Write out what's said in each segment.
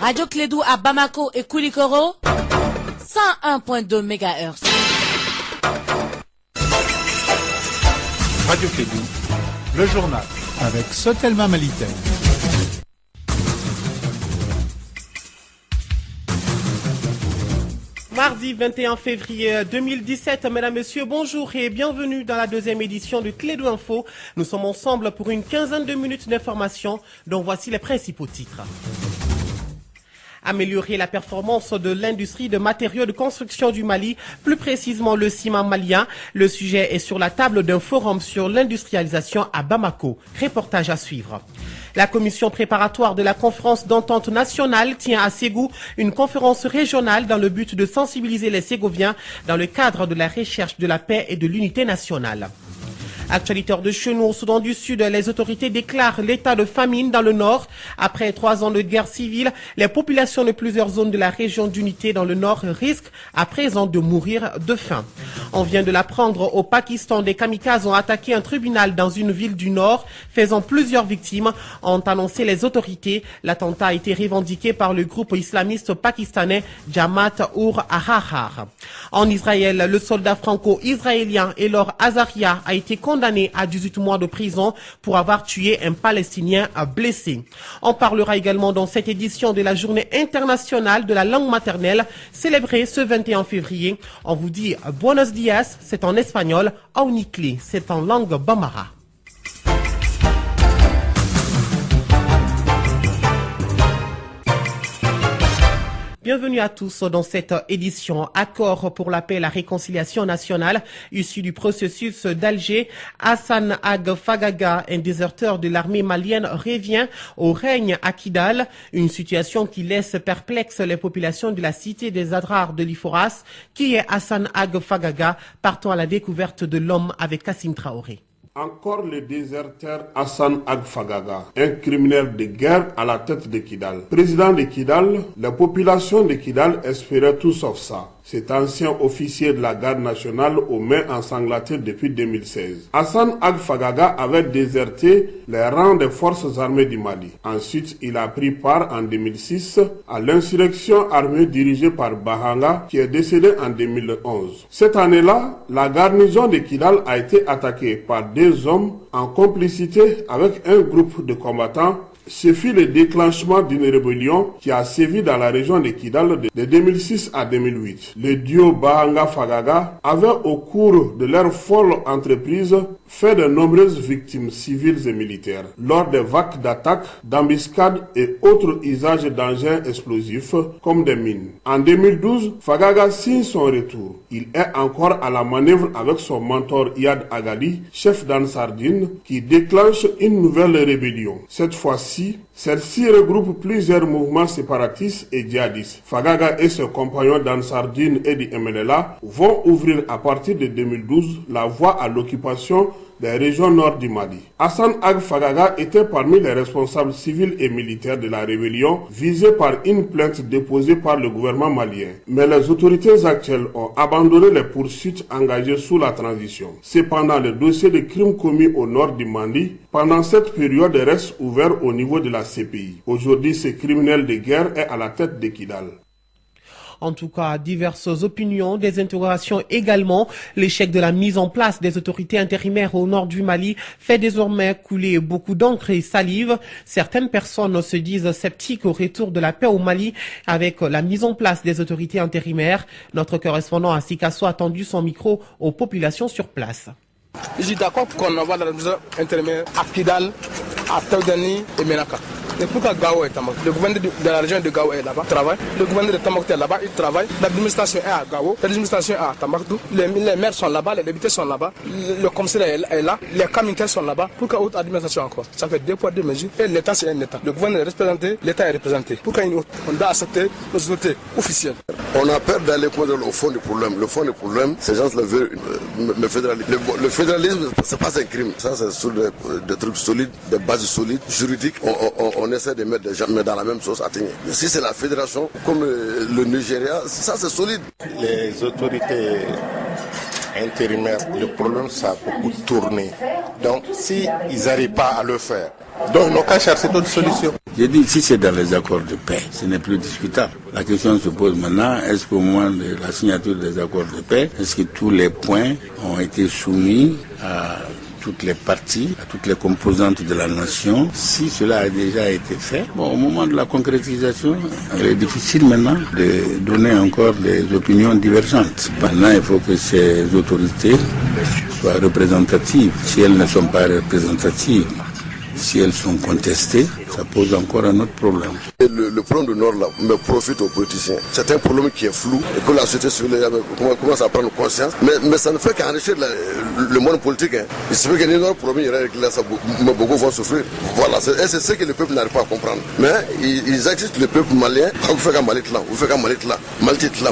Radio Clédou à Bamako et Koulikoro, 101.2 MHz. Radio Clédou, le journal avec Sotelma Malitel. Mardi 21 février 2017, mesdames, messieurs, bonjour et bienvenue dans la deuxième édition de Clédou Info. Nous sommes ensemble pour une quinzaine de minutes d'information, dont voici les principaux titres. Améliorer la performance de l'industrie de matériaux de construction du Mali, plus précisément le ciment malien. Le sujet est sur la table d'un forum sur l'industrialisation à Bamako. Reportage à suivre. La commission préparatoire de la conférence d'entente nationale tient à Ségou une conférence régionale dans le but de sensibiliser les Ségoviens dans le cadre de la recherche de la paix et de l'unité nationale. Actualité de chez nous, au Soudan du Sud, les autorités déclarent l'état de famine dans le nord. Après 3 ans de guerre civile, les populations de plusieurs zones de la région d'unité dans le nord risquent à présent de mourir de faim. On vient de l'apprendre au Pakistan, des kamikazes ont attaqué un tribunal dans une ville du nord, faisant plusieurs victimes, ont annoncé les autorités. L'attentat a été revendiqué par le groupe islamiste pakistanais Jamaat ur Ahrar. En Israël, le soldat franco-israélien Elor Azaria a été condamné à 18 mois de prison pour avoir tué un Palestinien blessé. On parlera également dans cette édition de la Journée internationale de la langue maternelle, célébrée ce 21 février. On vous dit Buenos dias, c'est en espagnol, Aunikli, c'est en langue bambara. Bienvenue à tous dans cette édition. Accord pour la paix et la réconciliation nationale issu du processus d'Alger. Hassan Ag Fagaga, un déserteur de l'armée malienne, revient au règne à Kidal. Une situation qui laisse perplexes les populations de la cité des Adrar de l'Iforas. Qui est Hassan Ag Fagaga? Partons à la découverte de l'homme avec Kassim Traoré. Encore le déserteur Hassan Ag Fagaga, un criminel de guerre à la tête de Kidal. Président de Kidal, la population de Kidal espérait tout sauf ça. Cet ancien officier de la garde nationale aux mains ensanglantés depuis 2016. Hassan Ag Fagaga avait déserté les rangs des forces armées du Mali. Ensuite, il a pris part en 2006 à l'insurrection armée dirigée par Bahanga qui est décédé en 2011. Cette année-là, la garnison de Kidal a été attaquée par deux hommes en complicité avec un groupe de combattants. Ce fut le déclenchement d'une rébellion qui a sévi dans la région de Kidal de 2006 à 2008. Le duo Bahanga-Fagaga avait au cours de leur folle entreprise fait de nombreuses victimes civiles et militaires lors des vagues d'attaques, d'embuscades et autres usages d'engins explosifs comme des mines. En 2012, Fagaga signe son retour. Il est encore à la manœuvre avec son mentor Iyad Agali, chef d'Ansardine, qui déclenche une nouvelle rébellion. Cette fois-ci, celle-ci regroupe plusieurs mouvements séparatistes et djihadistes. Fagaga et ses compagnons d'Ansardine et du MNLA vont ouvrir à partir de 2012 la voie à l'occupation des régions nord du Mali. Hassan Ag Fagaga était parmi les responsables civils et militaires de la rébellion visée par une plainte déposée par le gouvernement malien. Mais les autorités actuelles ont abandonné les poursuites engagées sous la transition. Cependant, le dossier de crimes commis au nord du Mali pendant cette période reste ouvert au niveau de la CPI. Aujourd'hui, ce criminel de guerre est à la tête de Kidal. En tout cas, diverses opinions, des interrogations également. L'échec de la mise en place des autorités intérimaires au nord du Mali fait désormais couler beaucoup d'encre et salive. Certaines personnes se disent sceptiques au retour de la paix au Mali avec la mise en place des autorités intérimaires. Notre correspondant à Sikasso a tendu son micro aux populations sur place. Je suis d'accord qu'on envoie la mise intérimaire à Kidal, à Taoudani et Menaka. Et pourquoi Gao est Tamak? Le gouverneur de la région de Gao est là-bas, travaille. Le gouverneur de Tamak est là-bas, il travaille. L'administration est à Gao, l'administration est à Tamakdou. Les maires sont là-bas, les députés sont là-bas, le commissariat est là, les kamikazes sont là-bas. Pourquoi autre administration encore? Ça fait 2 poids 2 mesures. Et l'État, c'est un État. Le gouverneur est représenté, l'État est représenté. Pourquoi une autre? On doit accepter nos autorités officielles. On a peur d'aller au fond du problème. Le fond du problème, ces gens veulent le fédéralisme. Le fédéralisme, c'est pas un crime. Ça, c'est sur des trucs solides, des bases solides, juridiques. On essaie de mettre des gens dans la même sauce à tenir. Mais si c'est la fédération, comme le Nigeria, ça c'est solide. Les autorités intérimaires, le problème ça a beaucoup tourné. Donc s'ils n'arrivent pas à le faire, Donc ils n'ont qu'à chercher d'autres solutions. J'ai dit, si c'est dans les accords de paix, ce n'est plus discutable. La question se pose maintenant, est-ce qu'au moment de la signature des accords de paix, est-ce que tous les points ont été soumis à toutes les parties, à toutes les composantes de la nation? Si cela a déjà été fait, bon, au moment de la concrétisation, il est difficile maintenant de donner encore des opinions divergentes. Maintenant, il faut que ces autorités soient représentatives. Si elles ne sont pas représentatives, si elles sont contestées, ça pose encore un autre problème. Le problème du Nord là me profite aux politiciens. C'est un problème qui est flou et que la société civile commence à prendre conscience. Mais ça ne fait qu'enrichir le monde politique. Hein. Il se fait qu'il y a un autre problème, mais beaucoup vont souffrir. Voilà, c'est ce que le peuple n'arrive pas à comprendre. Mais ils existent, le peuple malien. Vous faites qu'un Malit là, vous faites qu'un Malit là, Maltit là.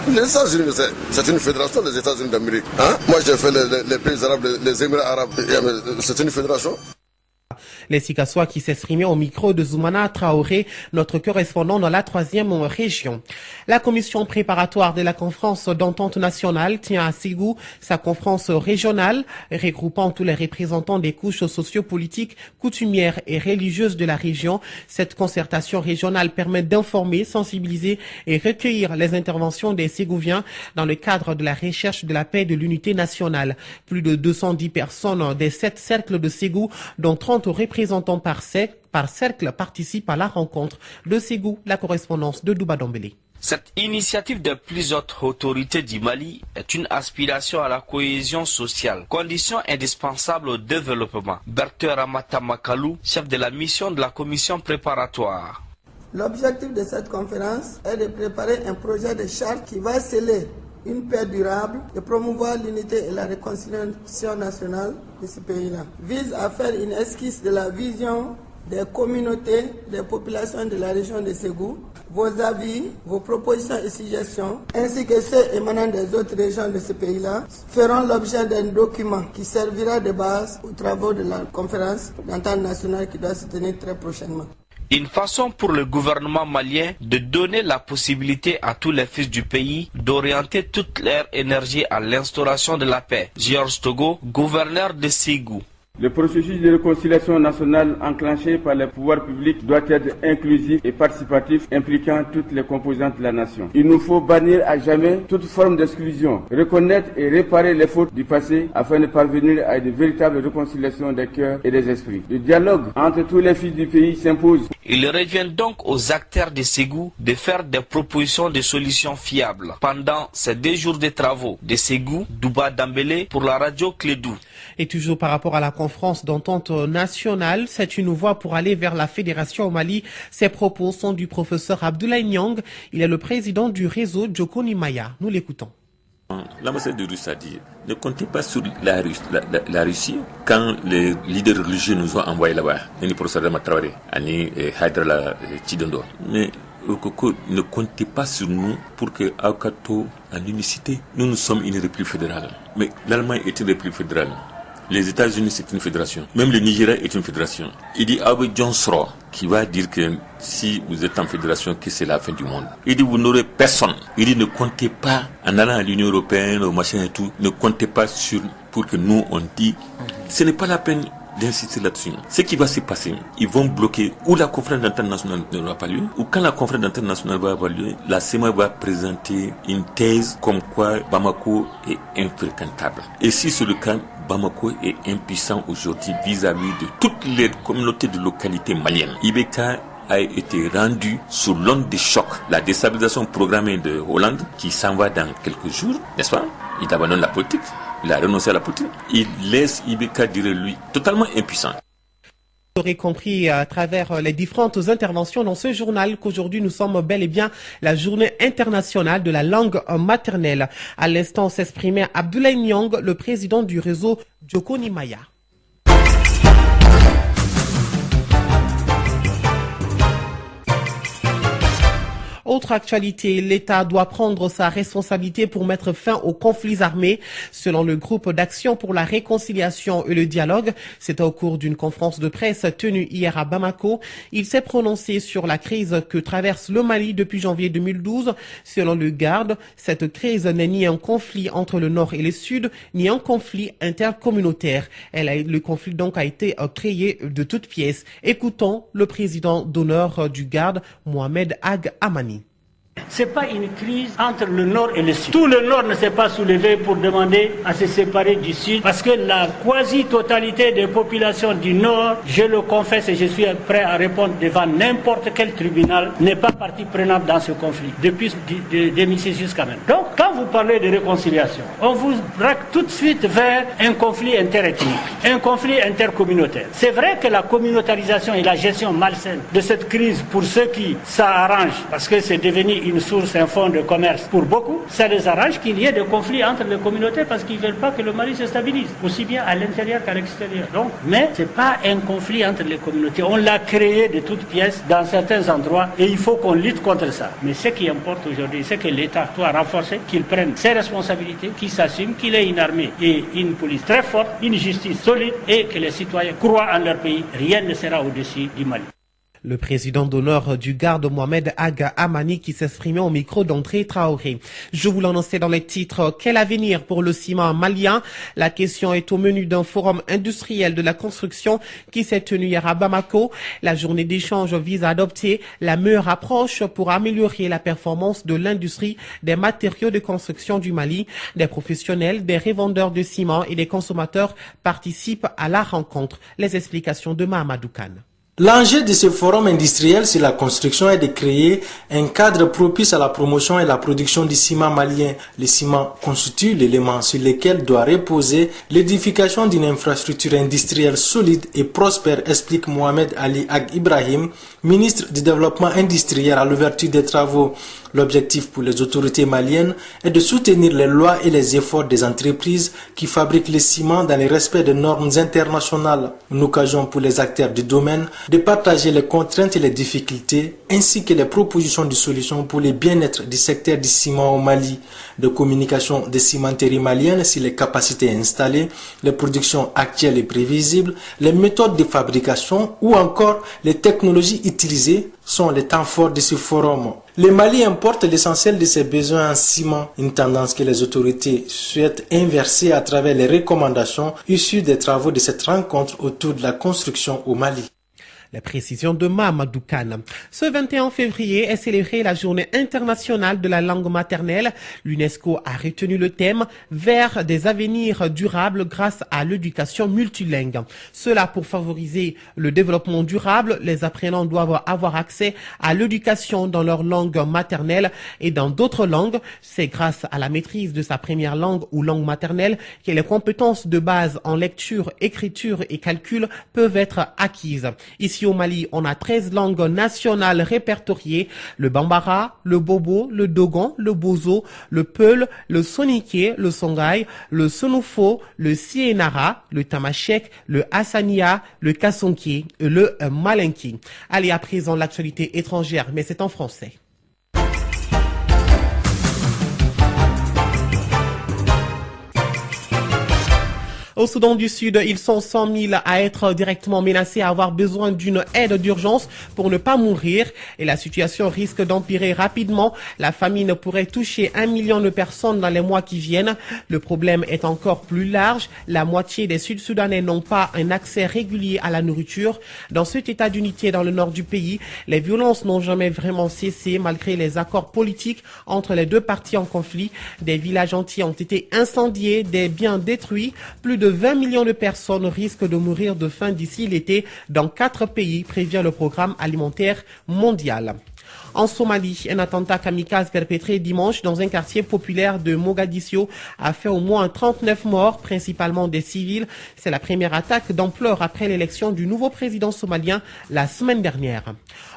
Les États-Unis, c'est une fédération des États-Unis d'Amérique. Hein? Moi j'ai fait les pays arabes, les Émirats arabes. C'est une fédération. Les Sikassois qui s'exprimaient au micro de Zoumana Traoré, notre correspondant dans la 3e région. La commission préparatoire de la conférence d'entente nationale tient à Ségou sa conférence régionale regroupant tous les représentants des couches sociopolitiques, coutumières et religieuses de la région. Cette concertation régionale permet d'informer, sensibiliser et recueillir les interventions des Ségouviens dans le cadre de la recherche de la paix et de l'unité nationale. Plus de 210 personnes des 7 cercles de Ségou, dont 30 représentants par cercle participent à la rencontre de Ségou, la correspondance de Douba Dombele. Cette initiative de plusieurs autorités du Mali est une aspiration à la cohésion sociale, condition indispensable au développement. Berthe Ramata Makalou, chef de la mission de la commission préparatoire. L'objectif de cette conférence est de préparer un projet de charte qui va sceller une paix durable et promouvoir l'unité et la réconciliation nationale de ce pays-là. Vise à faire une esquisse de la vision des communautés, des populations de la région de Ségou, vos avis, vos propositions et suggestions, ainsi que ceux émanant des autres régions de ce pays-là, feront l'objet d'un document qui servira de base aux travaux de la conférence d'entente nationale qui doit se tenir très prochainement. Une façon pour le gouvernement malien de donner la possibilité à tous les fils du pays d'orienter toute leur énergie à l'instauration de la paix. Georges Togo, gouverneur de Ségou. Le processus de réconciliation nationale enclenché par les pouvoirs publics doit être inclusif et participatif, impliquant toutes les composantes de la nation. Il nous faut bannir à jamais toute forme d'exclusion, reconnaître et réparer les fautes du passé afin de parvenir à une véritable réconciliation des cœurs et des esprits. Le dialogue entre tous les fils du pays s'impose. Il revient donc aux acteurs de Ségou de faire des propositions de solutions fiables. Pendant ces 2 jours de travaux de Ségou, Douba Dambélé pour la radio Clédou. Et toujours par rapport à la conférence d'entente nationale, c'est une voie pour aller vers la fédération au Mali. Ces propos sont du professeur Abdoulaye Nyang. Il est le président du réseau Djokoni Maya. Nous l'écoutons. L'ambassade de Russie a dit, ne comptez pas sur la Russie quand les leaders religieux nous ont envoyés là-bas. Ni professeur Matraoré, ni Haïdra Chidondo. Mais ne comptez pas sur nous pour que Akato, en unicité, nous sommes une république fédérale. Mais l'Allemagne est une république fédérale. Les États-Unis, c'est une fédération. Même le Nigeria est une fédération. Il dit Abe Johnsro, qui va dire que si vous êtes en fédération, que c'est la fin du monde. Il dit vous n'aurez personne. Il dit ne comptez pas, en allant à l'Union européenne, au machin et tout, ne comptez pas sur, pour que nous, on dit, ce n'est pas la peine d'insister là-dessus. Ce qui va se passer, ils vont bloquer ou la conférence d'entente nationale n'aura pas lieu, ou quand la conférence d'entente nationale va avoir lieu, la CEMA va présenter une thèse comme quoi Bamako est infréquentable. Et si c'est le cas, Bamako est impuissant aujourd'hui vis-à-vis de toutes les communautés de localités maliennes. Ibeka a été rendu sous l'onde de choc. La déstabilisation programmée de Hollande, qui s'en va dans quelques jours, n'est-ce pas? Il abandonne la politique. Il a renoncé à la politique. Il laisse Ibeka, dirait lui, totalement impuissant. Vous aurez compris à travers les différentes interventions dans ce journal qu'aujourd'hui nous sommes bel et bien la journée internationale de la langue maternelle. À l'instant s'exprimait Abdoulaye Nyang, le président du réseau Djokoni Maya. Autre actualité, l'État doit prendre sa responsabilité pour mettre fin aux conflits armés. Selon le groupe d'action pour la réconciliation et le dialogue, c'était au cours d'une conférence de presse tenue hier à Bamako. Il s'est prononcé sur la crise que traverse le Mali depuis janvier 2012. Selon le Garde, cette crise n'est ni un conflit entre le Nord et le Sud, ni un conflit intercommunautaire. Le conflit donc a été créé de toutes pièces. Écoutons le président d'honneur du Garde, Mohamed Ag Amani. C'est pas une crise entre le Nord et le Sud. Tout le Nord ne s'est pas soulevé pour demander à se séparer du Sud parce que la quasi-totalité des populations du Nord, je le confesse et je suis prêt à répondre devant n'importe quel tribunal, n'est pas partie prenante dans ce conflit depuis 2006 jusqu'à maintenant. Donc, quand vous parlez de réconciliation, on vous braque tout de suite vers un conflit interethnique, un conflit intercommunautaire. C'est vrai que la communautarisation et la gestion malsaine de cette crise, pour ceux qui s'arrangent, parce que c'est devenu une source, un fonds de commerce pour beaucoup, ça les arrange qu'il y ait des conflits entre les communautés parce qu'ils ne veulent pas que le Mali se stabilise, aussi bien à l'intérieur qu'à l'extérieur. Donc, mais ce n'est pas un conflit entre les communautés. On l'a créé de toutes pièces dans certains endroits et il faut qu'on lutte contre ça. Mais ce qui importe aujourd'hui, c'est que l'État doit renforcer, qu'il prenne ses responsabilités, qu'il s'assume, qu'il ait une armée et une police très forte, une justice solide et que les citoyens croient en leur pays. Rien ne sera au-dessus du Mali. Le président d'honneur du Garde, Mohamed Aga Amani, qui s'exprimait au micro d'André Traoré. Je vous l'annonçais dans les titres. Quel avenir pour le ciment malien? La question est au menu d'un forum industriel de la construction qui s'est tenu hier à Bamako. La journée d'échange vise à adopter la meilleure approche pour améliorer la performance de l'industrie des matériaux de construction du Mali. Des professionnels, des revendeurs de ciment et des consommateurs participent à la rencontre. Les explications de Mahamadou Kane. L'enjeu de ce forum industriel sur la construction est de créer un cadre propice à la promotion et la production du ciment malien. Le ciment constitue l'élément sur lequel doit reposer l'édification d'une infrastructure industrielle solide et prospère, explique Mohamed Ali Ag Ibrahim, ministre du Développement industriel à l'ouverture des travaux. L'objectif pour les autorités maliennes est de soutenir les lois et les efforts des entreprises qui fabriquent le ciment dans le respect des normes internationales. Une occasion pour les acteurs du domaine de partager les contraintes et les difficultés ainsi que les propositions de solutions pour le bien-être du secteur du ciment au Mali. De communication des cimenteries maliennes sur les capacités installées, les productions actuelles et prévisibles, les méthodes de fabrication ou encore les technologies utilisées sont les temps forts de ce forum. Le Mali importe l'essentiel de ses besoins en ciment, une tendance que les autorités souhaitent inverser à travers les recommandations issues des travaux de cette rencontre autour de la construction au Mali. La précision de Mahamadou Kane. Ce 21 février est célébrée la journée internationale de la langue maternelle. L'UNESCO a retenu le thème « Vers des avenirs durables grâce à l'éducation multilingue ». Cela pour favoriser le développement durable, les apprenants doivent avoir accès à l'éducation dans leur langue maternelle et dans d'autres langues. C'est grâce à la maîtrise de sa première langue ou langue maternelle que les compétences de base en lecture, écriture et calcul peuvent être acquises. Ici au Mali, on a 13 langues nationales répertoriées, le Bambara, le Bobo, le Dogon, le Bozo, le Peul, le Soniké, le Songhai, le Sonofo, le Sienara, le Tamashek, le Hassania, le Kassonki et le Malinki. Allez, à présent, l'actualité étrangère, mais c'est en français. Au Soudan du Sud, ils sont 100 000 à être directement menacés, à avoir besoin d'une aide d'urgence pour ne pas mourir. Et la situation risque d'empirer rapidement. La famine pourrait toucher 1 million de personnes dans les mois qui viennent. Le problème est encore plus large. La moitié des Sud-Soudanais n'ont pas un accès régulier à la nourriture. Dans cet état d'unité dans le nord du pays, les violences n'ont jamais vraiment cessé malgré les accords politiques entre les deux parties en conflit. Des villages entiers ont été incendiés, des biens détruits. Plus de 20 millions de personnes risquent de mourir de faim d'ici l'été dans 4 pays, prévient le programme alimentaire mondial. En Somalie, un attentat kamikaze perpétré dimanche dans un quartier populaire de Mogadiscio a fait au moins 39 morts, principalement des civils. C'est la première attaque d'ampleur après l'élection du nouveau président somalien la semaine dernière.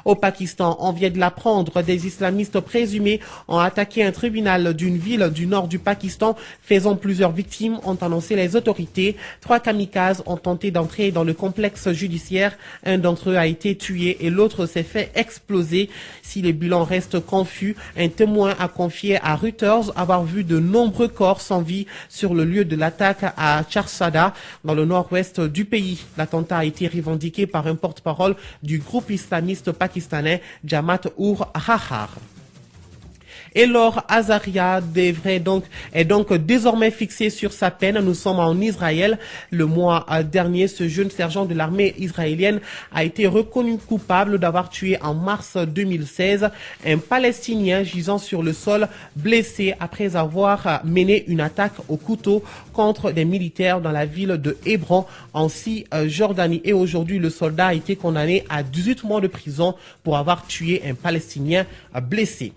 Au Pakistan, on vient de l'apprendre, des islamistes présumés ont attaqué un tribunal d'une ville du nord du Pakistan, faisant plusieurs victimes, ont annoncé les autorités. 3 kamikazes ont tenté d'entrer dans le complexe judiciaire. Un d'entre eux a été tué et l'autre s'est fait exploser. Si les les bilans restent confus. Un témoin a confié à Reuters avoir vu de nombreux corps sans vie sur le lieu de l'attaque à Charsada, dans le nord-ouest du pays. L'attentat a été revendiqué par un porte-parole du groupe islamiste pakistanais Jamaat-ur-Rahar. Elor Azaria est donc désormais fixé sur sa peine. Nous sommes en Israël. Le mois dernier, ce jeune sergent de l'armée israélienne a été reconnu coupable d'avoir tué en mars 2016 un Palestinien gisant sur le sol, blessé après avoir mené une attaque au couteau contre des militaires dans la ville de Hébron en Cisjordanie. Et aujourd'hui, le soldat a été condamné à 18 mois de prison pour avoir tué un Palestinien blessé.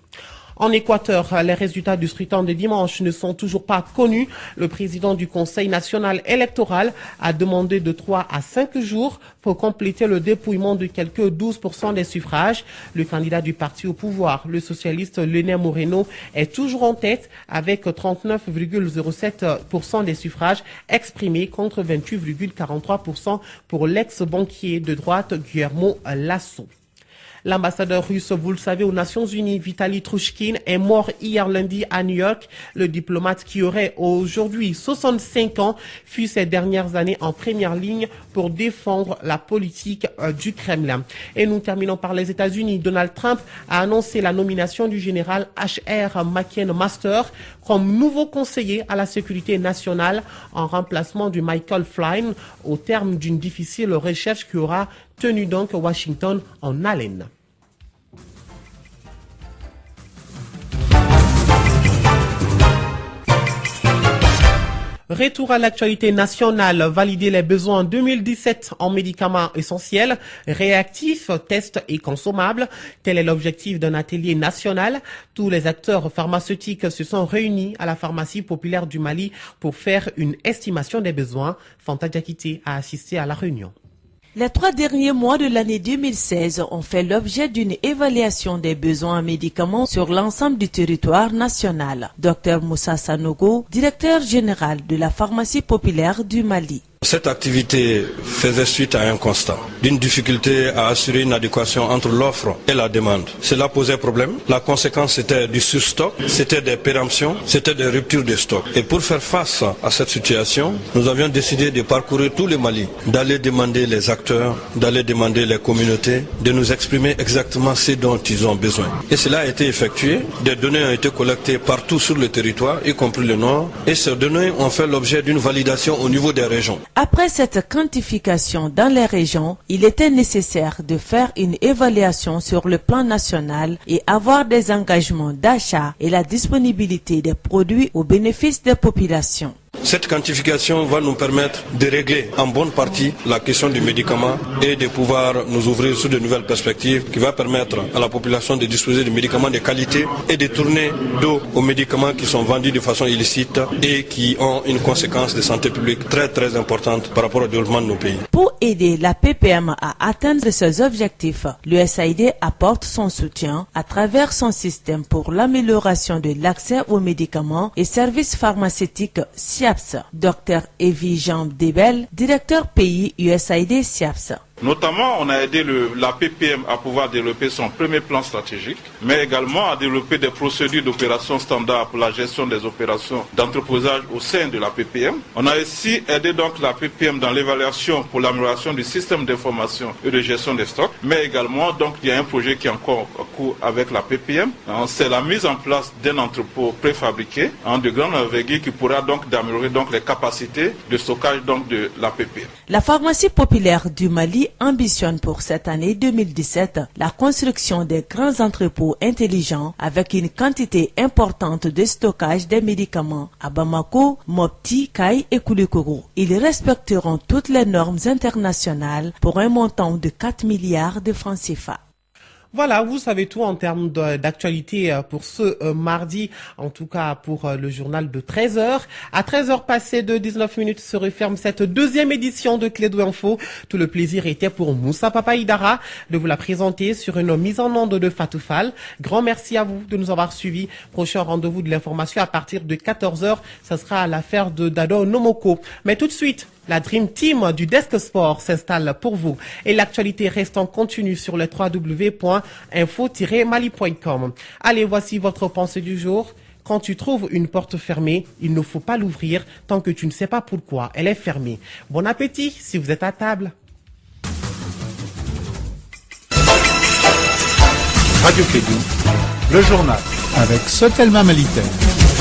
En Équateur, les résultats du scrutin de dimanche ne sont toujours pas connus. Le président du Conseil national électoral a demandé de 3 à 5 jours pour compléter le dépouillement de quelques 12% des suffrages. Le candidat du parti au pouvoir, le socialiste Lenín Moreno, est toujours en tête avec 39,07% des suffrages exprimés contre 28,43% pour l'ex-banquier de droite Guillermo Lasso. L'ambassadeur russe, vous le savez, aux Nations Unies, Vitali Trushkin, est mort hier lundi à New York. Le diplomate qui aurait aujourd'hui 65 ans fut ces dernières années en première ligne pour défendre la politique du Kremlin. Et nous terminons par les États-Unis. Donald Trump a annoncé la nomination du général H.R. McMaster comme nouveau conseiller à la sécurité nationale en remplacement du Michael Flynn au terme d'une difficile recherche qui aura tenu donc Washington en haleine. Retour à l'actualité nationale, valider les besoins en 2017 en médicaments essentiels, réactifs, tests et consommables. Tel est l'objectif d'un atelier national. Tous les acteurs pharmaceutiques se sont réunis à la pharmacie populaire du Mali pour faire une estimation des besoins. Fanta Diakité a assisté à la réunion. Les 3 derniers mois de l'année 2016 ont fait l'objet d'une évaluation des besoins en médicaments sur l'ensemble du territoire national. Dr Moussa Sanogo, directeur général de la pharmacie populaire du Mali. Cette activité faisait suite à un constat d'une difficulté à assurer une adéquation entre l'offre et la demande. Cela posait problème. La conséquence, c'était du surstock, c'était des péremptions, c'était des ruptures de stock. Et pour faire face à cette situation, nous avions décidé de parcourir tout le Mali, d'aller demander les acteurs, d'aller demander les communautés, de nous exprimer exactement ce dont ils ont besoin. Et cela a été effectué. Des données ont été collectées partout sur le territoire, y compris le Nord. Et ces données ont fait l'objet d'une validation au niveau des régions. Après cette quantification dans les régions, il était nécessaire de faire une évaluation sur le plan national et avoir des engagements d'achat et la disponibilité des produits au bénéfice des populations. Cette quantification va nous permettre de régler en bonne partie la question du médicament et de pouvoir nous ouvrir sur de nouvelles perspectives qui va permettre à la population de disposer de médicaments de qualité et de tourner dos aux médicaments qui sont vendus de façon illicite et qui ont une conséquence de santé publique très importante par rapport au développement de nos pays. Pour aider la PPM à atteindre ses objectifs, l'USAID apporte son soutien à travers son système pour l'amélioration de l'accès aux médicaments et services pharmaceutiques SIAPS. Dr Evie Jean Debel, directeur pays USAID SIAPS. Notamment, on a aidé la PPM à pouvoir développer son premier plan stratégique, mais également à développer des procédures d'opération standard pour la gestion des opérations d'entreposage au sein de la PPM. On a aussi aidé donc la PPM dans l'évaluation pour l'amélioration du système d'information et de gestion des stocks, mais également, donc, il y a un projet qui est encore en cours avec la PPM. C'est la mise en place d'un entrepôt préfabriqué de grande envergure qui pourra donc d'améliorer donc les capacités de stockage donc de la PPM. La pharmacie populaire du Mali ambitionne pour cette année 2017 la construction des grands entrepôts intelligents avec une quantité importante de stockage des médicaments à Bamako, Mopti, Kai et Koulikoro. Ils respecteront toutes les normes internationales pour un montant de 4 milliards de francs CFA. Voilà, vous savez tout en termes d'actualité pour ce mardi, en tout cas pour le journal de 13h. À 13h passées de 19 minutes se referme cette deuxième édition de Clé d'Info. Tout le plaisir était pour Moussa Papaïdara de vous la présenter sur une mise en onde de Fatoufal. Grand merci à vous de nous avoir suivis. Prochain rendez-vous de l'information à partir de 14h, ça sera l'affaire de Dado Nomoko. Mais tout de suite, La Dream Team du Desk Sport s'installe pour vous. Et l'actualité reste en continu sur le www.info-mali.com. Allez, voici votre pensée du jour. Quand tu trouves une porte fermée, il ne faut pas l'ouvrir tant que tu ne sais pas pourquoi elle est fermée. Bon appétit si vous êtes à table. Radio Kédou, le journal avec Sotelma Malitaire.